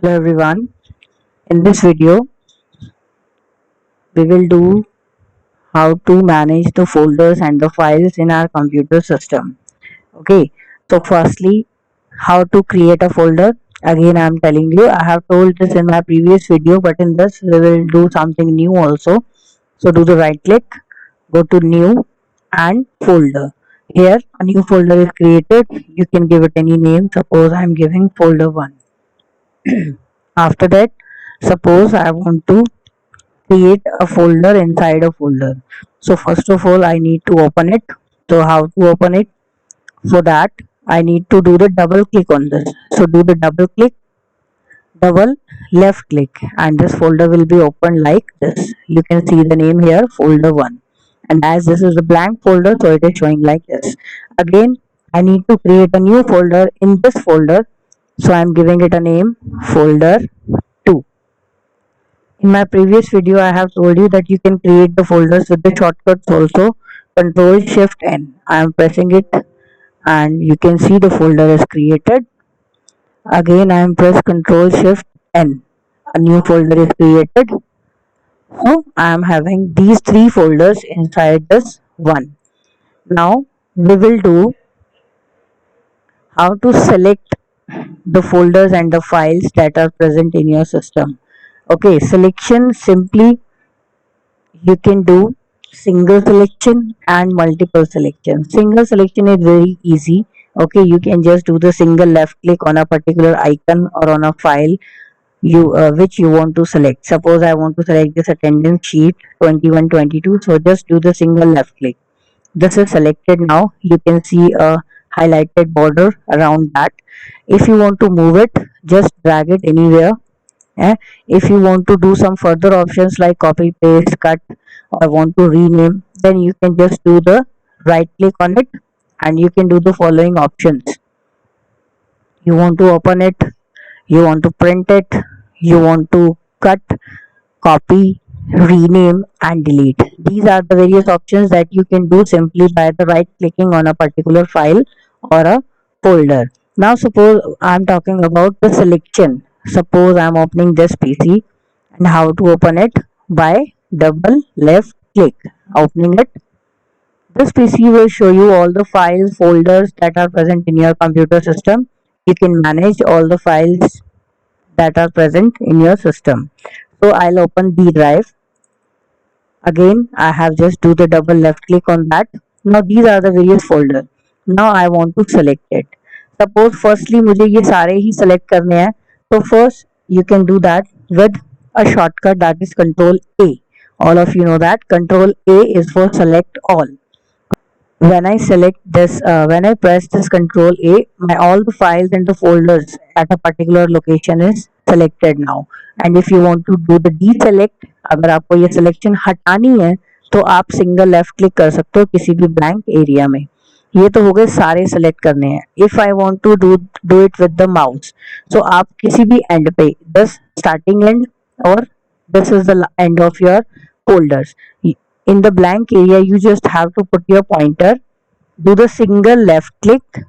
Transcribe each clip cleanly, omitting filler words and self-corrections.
Hello everyone. In this video, we will do how to manage the folders and the files in our computer system. Okay. So firstly, how to create a folder. Again, I am telling you, I have told this in my previous video, but in this we will do something new also. So do the right click, go to new and folder. Here a new folder is created. You can give it any name. Suppose I am giving folder 1. After that, suppose I want to create a folder inside a folder. So first of all I need to open it. So how to open it? For that I need to do the double click on this. So do the double click, double left click, and this folder will be opened like this. You can see the name here, folder 1, and as this is a blank folder, so it is showing like this. Again I need to create a new folder in this folder, so I am giving it a name, folder 2. In my previous video, I have told you that you can create the folders with the shortcuts also. Control Shift N. I am pressing it and you can see the folder is created. Again, I am press Control Shift N. A new folder is created. So I am having these 3 folders inside this one. Now we will do how to select the folders and the files that are present in your system. Okay, selection simply you can do single selection and multiple selection. Single selection is very easy. Okay, you can just do the single left click on a particular icon or on a file you which you want to select. Suppose I want to select this attendance sheet 2122, so just do the single left click. This is selected. Now you can see a highlighted border around that. If you want to move it, just drag it anywhere. If you want to do some further options like copy, paste, cut, or want to rename, then you can just do the right click on it and you can do the following options. You want to open it, you want to print it, you want to cut, copy, rename, and delete. These are the various options that you can do simply by the right clicking on a particular file or a folder. Now suppose I'm talking about the selection. Suppose I'm opening this PC, and how to open it? By double left click. Opening it, this PC will show you all the files, folders that are present in your computer system. You can manage all the files that are present in your system. So I'll open D drive. Again, I have just do the double left click on that. Now these are the various folders. Now I want to select it. Suppose firstly मुझे ये सारे ही select करने हैं. So first you can do that with a shortcut, that is Control A. All of you know that Control A is for select all. When I select this, when I press this Control A, my all the files and the folders at a particular location is selected now. And if you want to do the deselect, अगर आपको ये selection हटानी है तो आप single left click कर सकते हो किसी भी ब्लैंक एरिया में. ये तो हो गए सारे सेलेक्ट करने हैं. If I want to do it with the mouse, so आप किसी भी एंड पे, दिस स्टार्टिंग एंड और this is the end of your folders. In the blank area you just have to put your pointer, do the single left click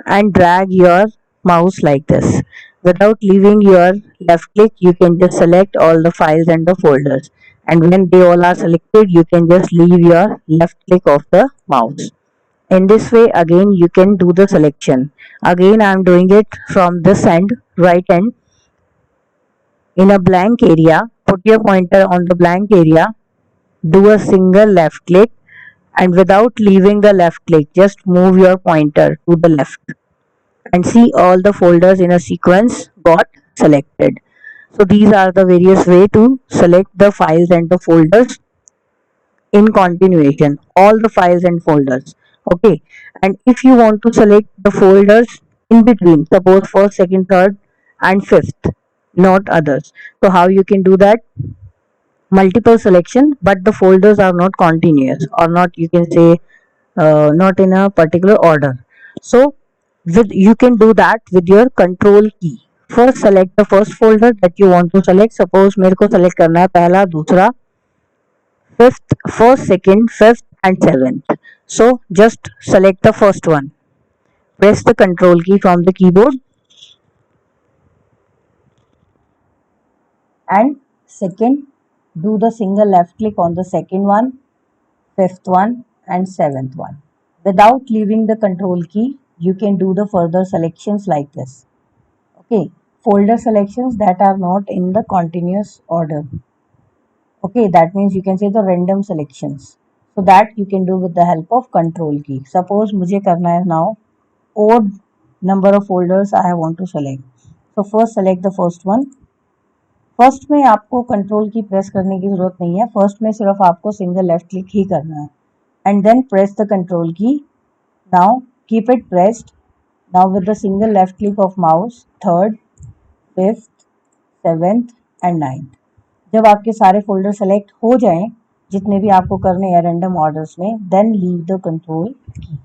and drag your mouse like this. Without leaving your left click, you can just select all the files and the folders, and when they all are selected you can just leave your left click of the mouse. In this way again you can do the selection. Again I am doing it from this end, right end. In a blank area, put your pointer on the blank area, do a single left click, and without leaving the left click, just move your pointer to the left and see all the folders in a sequence got selected. So these are the various way to select the files and the folders in continuation, all the files and folders. Okay, and if you want to select the folders in between, suppose first, second, third, and fifth, not others. So how you can do that? Multiple selection, but the folders are not continuous, or not, you can say not in a particular order. So with you can do that with your control key. First select the first folder that you want to select. Suppose मेरे को select करना है पहला, दूसरा, fifth, first, second, fifth, and seventh. So just select the first one. Press the control key from the keyboard. and second, do the single left click on the second one, fifth one and seventh one. Without leaving the control key, you can do the further selections like this. Okay, folder selections that are not in the continuous order. Okay, that means you can say the random selections. So that you can do with the help of control key. Suppose मुझे करना है now odd number of folders I want to select. So first select the first one. First में आपको control की press करने की जरूरत नहीं है, फर्स्ट में सिर्फ आपको सिंगल लेफ्ट क्लिक ही करना है and then press the control key. Now keep it pressed. Now with the single left click of mouse third, fifth, seventh and ninth. जब आपके सारे फोल्डर सेलेक्ट हो जाएं जितने भी आपको करने हैं रैंडम ऑर्डर्स में, देन लीव द कंट्रोल की.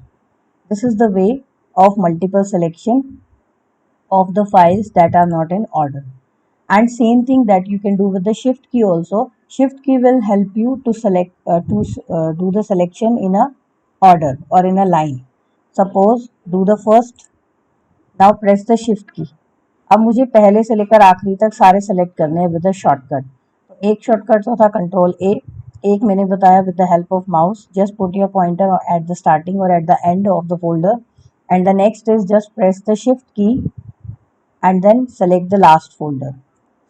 This is the way of multiple selection of the files that are not in order. And same thing that you can do with the shift key also. Shift key will help you to select do the selection in a order or in a line. Suppose do the first, now press the shift key. अब मुझे पहले से लेकर आखिरी तक सारे select करने हैं विद अ शॉर्टकट. तो एक शॉर्टकट तो था कंट्रोल ए, एक मैंने बताया with the help of mouse, just put your pointer at the starting और at the end of the folder and the next is just press the shift key and then select the last folder.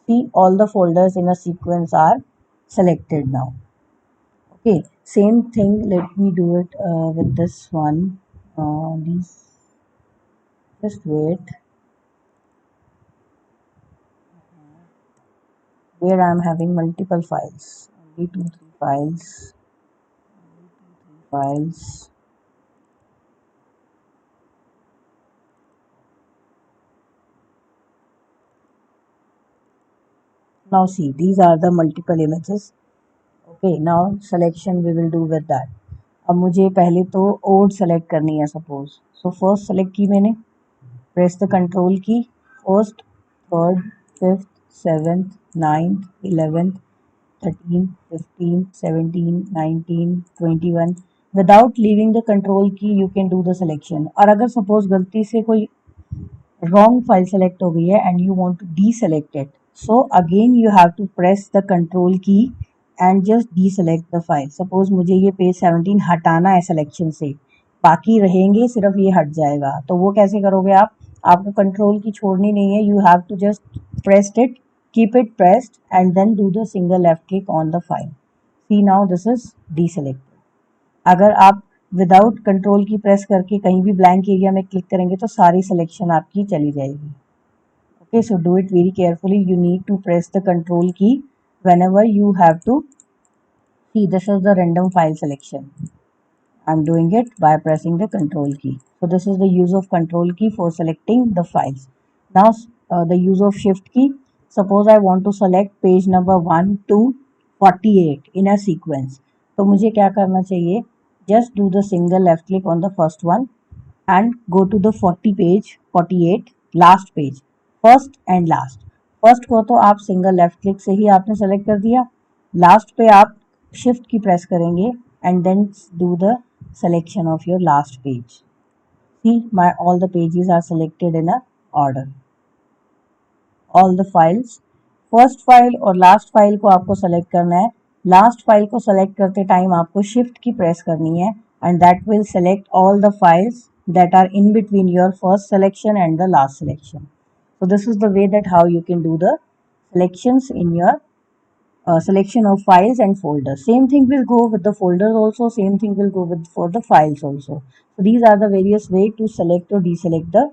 See, all the folders in a sequence are selected now. Okay, same thing, let me do it with this one. These, just wait. Where I am having multiple files, only 2-3 files, files. Now see, these are the multiple images. Okay, now selection we will do with that. अब मुझे पहले तो odd select करनी है suppose. So first select की मैंने, press the control key, first, third, fifth, seventh, ninth, 11th, 13, 15, 17, 19, 21. Without leaving the control key you can do the selection. और अगर सपोज गलती से कोई रॉन्ग फाइल सेलेक्ट हो गई है and you want to deselect it, so again you have to press the control key and just deselect the file. Suppose मुझे ये पेज 17 हटाना है सिलेक्शन से, बाकी रहेंगे, सिर्फ ये हट जाएगा. तो वो कैसे करोगे आप? आपको कंट्रोल की छोड़नी नहीं है, you have to just pressed it, keep it pressed and then do the single left click on the file. See, now this is deselected. अगर आप विदाउट कंट्रोल की प्रेस करके कहीं भी ब्लैंक एरिया में क्लिक करेंगे तो सारी सिलेक्शन आपकी चली जाएगी. Okay, so do it very carefully. You need to press the control key whenever you have to. See, this is the random file selection. I'm doing it by pressing the control key. So this is the use of control key for selecting the files. Now the use of shift key. Suppose I want to select page number 1 to 48 in a sequence. तो मुझे क्या करना चाहिए? Just do the single left click on the first one and go to the 40 page, 48 last page, first and last. First को तो आप single left click से ही आपने सेलेक्ट कर दिया, लास्ट पे आप शिफ्ट की प्रेस करेंगे and then do the selection of your last page. See, all the pages are selected in a order. All the files, first file और लास्ट फाइल को आपको सेलेक्ट करना है. लास्ट फाइल को सेलेक्ट करते time आपको shift की press करनी है and that will select all the files that are in between your first selection and the last selection. So this is the way that how you can do the selections in your selection of files and folders. Same thing will go with the folders also, same thing will go with for the files also. So these are the various way to select or deselect the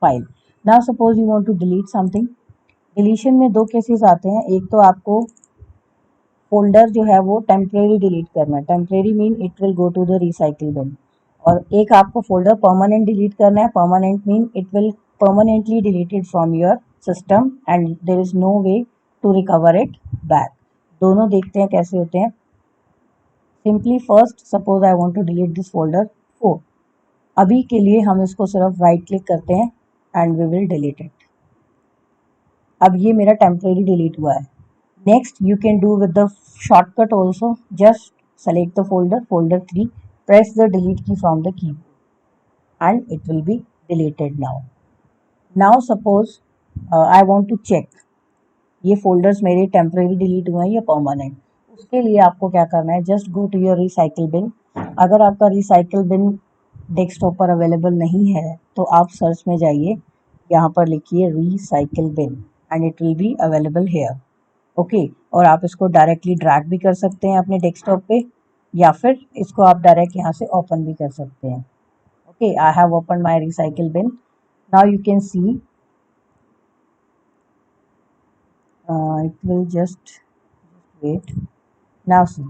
file. Now suppose you want to delete something. Deletion में दो cases आते हैं. एक तो आपको folder जो है वो टेम्परेरी डिलीट करना है, temporary mean it will go to the recycle bin. और एक आपको फोल्डर परमानेंट डिलीट करना है, permanent mean it will permanently deleted from your system and there is no way to recover it back. दोनों देखते हैं कैसे होते हैं. Simply first suppose I want to delete this folder 4. अभी के लिए हम इसको सिर्फ राइट क्लिक करते हैं and we will delete it. अब ये मेरा टेम्परेरी डिलीट हुआ है. Next you can do with the shortcut also, just select the folder, folder 3, press the delete key from the keyboard and it will be deleted. Now suppose I want to check. ये folders मेरे temporary delete हुए हैं या permanent. उसके लिए आपको क्या करना है, just go to your recycle bin. अगर आपका रिसाइकिल बिन डेस्कटॉप पर अवेलेबल नहीं है तो आप सर्च में जाइए, यहाँ पर लिखिए recycle bin and it will be available here. Okay, और आप इसको डायरेक्टली ड्रैग भी कर सकते हैं अपने डेस्कटॉप पे, या फिर इसको आप डायरेक्ट यहाँ से ओपन भी कर सकते हैं। Okay, I have open my recycle bin. Now you can see it will just wait. Now see,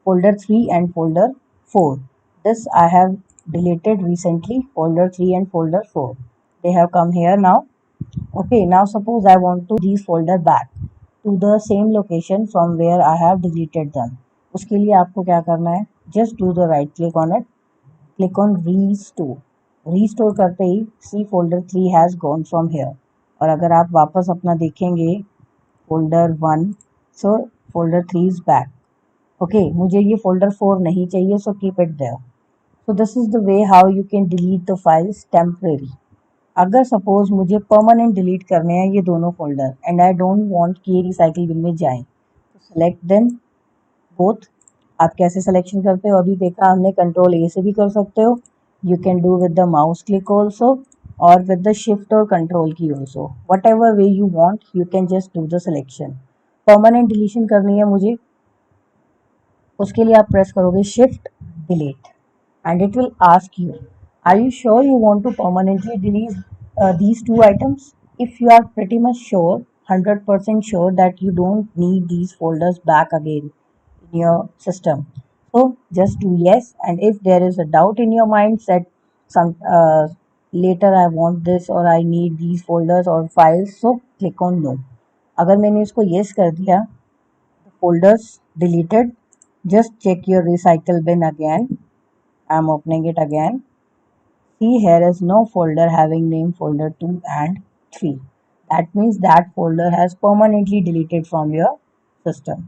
folder 3 and folder 4. This I have deleted recently, folder 3 and folder 4. They have come here now. Okay, now suppose I want to these folder back to the same location from where I have deleted them. उसके लिए आपको क्या करना है, just do the right click on it, click on restore. Restore करते ही see folder 3 has gone from here. और अगर आप वापस अपना देखेंगे folder 1, so folder 3 is back. Okay, मुझे ये folder 4 नहीं चाहिए, so keep it there. So this is the way how you can delete the files temporary. अगर सपोज मुझे परमानेंट डिलीट करने हैं ये दोनों folder and I don't want कि ये रिसाइकिल बिन में जाएं, तो सेलेक्ट देम बोथ। आप कैसे सिलेक्शन करते हो अभी देखा हमने, कंट्रोल ए से भी कर सकते हो, you can do with the mouse click also और विद द शिफ्ट और कंट्रोल की also, what ever way you want you can just do the selection. Permanent deletion करनी है मुझे, उसके लिए आप प्रेस करोगे shift delete and it will ask you, are you sure you want to permanently delete these two items? If you are pretty much sure, 100% sure that you don't need these folders back again in your system, so just do yes. And if there is a doubt in your mind that some later I want this or I need these folders or files, so click on no. अगर मैंने इसको yes कर दिया, folders deleted, just check your recycle bin again. I'm opening it again. See, here is no folder having name folder 2 and 3. That means that folder has permanently deleted from your system.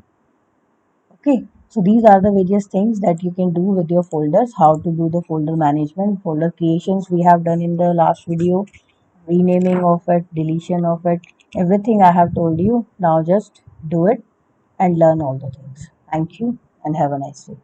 Okay, so these are the various things that you can do with your folders, how to do the folder management, folder creations we have done in the last video, renaming of it, deletion of it, everything I have told you. Now just do it and learn all the things. Thank you and have a nice day.